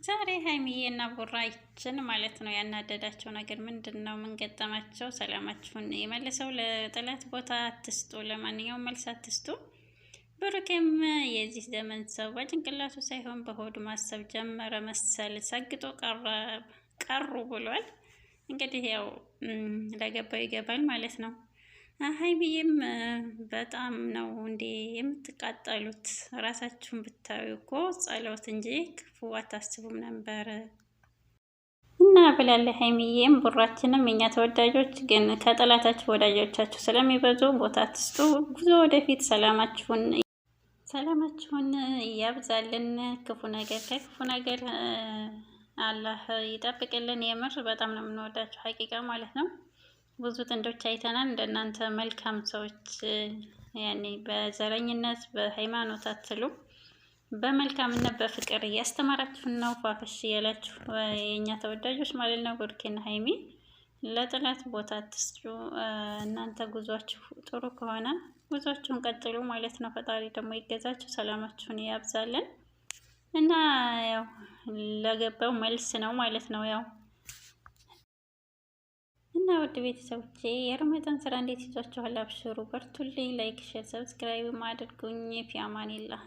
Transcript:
ዛሬ ሀይሚዬና ቡራችን ማለት ነው ያናደዳቸው ነገር ምንድን ነው? ምን ገጠማቸው? ሰላማችሁን የመልሰው ለጠላት ቦታ አትስጡ፣ ለማንኛውም መልስ አትስጡ። ብሩኬም የዚህ ዘመን ሰው በጭንቅላቱ ሳይሆን በሆዱ ማሰብ ጀመረ መሰል ሰግጦ ቀሩ ብሏል። እንግዲህ ያው ለገባው ይገባል ማለት ነው። ሀይሚዬም በጣም ነው እንዴ የምትቃጠሉት? ራሳችሁን ብታዩ እኮ ጸሎት እንጂ ክፉ አታስቡም ነበር እና ብላለች። ሀይሚዬም ቡራችንም እኛ ተወዳጆች ግን ከጠላታችሁ ወዳጆቻችሁ ስለሚበዙ ቦታ አትስጡ። ጉዞ ወደፊት ሰላማችሁን እያብዛልን። ክፉ ነገር ከክፉ ነገር አላህ ይጠብቅልን። የምር በጣም ነው የምንወዳችሁ ሀቂቃ ማለት ነው። ብዙ ጥንዶች አይተናል። እንደናንተ መልካም ሰዎች ያኔ በዘረኝነት በሃይማኖት አትሉ በመልካምነት በፍቅር እያስተማራችሁን ነው። ፏፈሽ እያላችሁ የእኛ ተወዳጆች ማለት ነው። ብሩኬና ሀይሚ ለጠላት ቦታ አትስጩ። እናንተ ጉዟችሁ ጥሩ ከሆነ ጉዟችሁን ቀጥሉ ማለት ነው። ፈጣሪ ደግሞ ይገዛችሁ፣ ሰላማችሁን ያብዛለን እና ያው ለገባው መልስ ነው ማለት ነው ያው እና ውድ ቤተሰቦቼ የረመዳን ስራ እንዴት ይዟችኋል? አብሽሩ፣ በርቱልኝ። ላይክ፣ ሼር፣ ሰብስክራይብ አድርጉኝ። ፊ አማኒላህ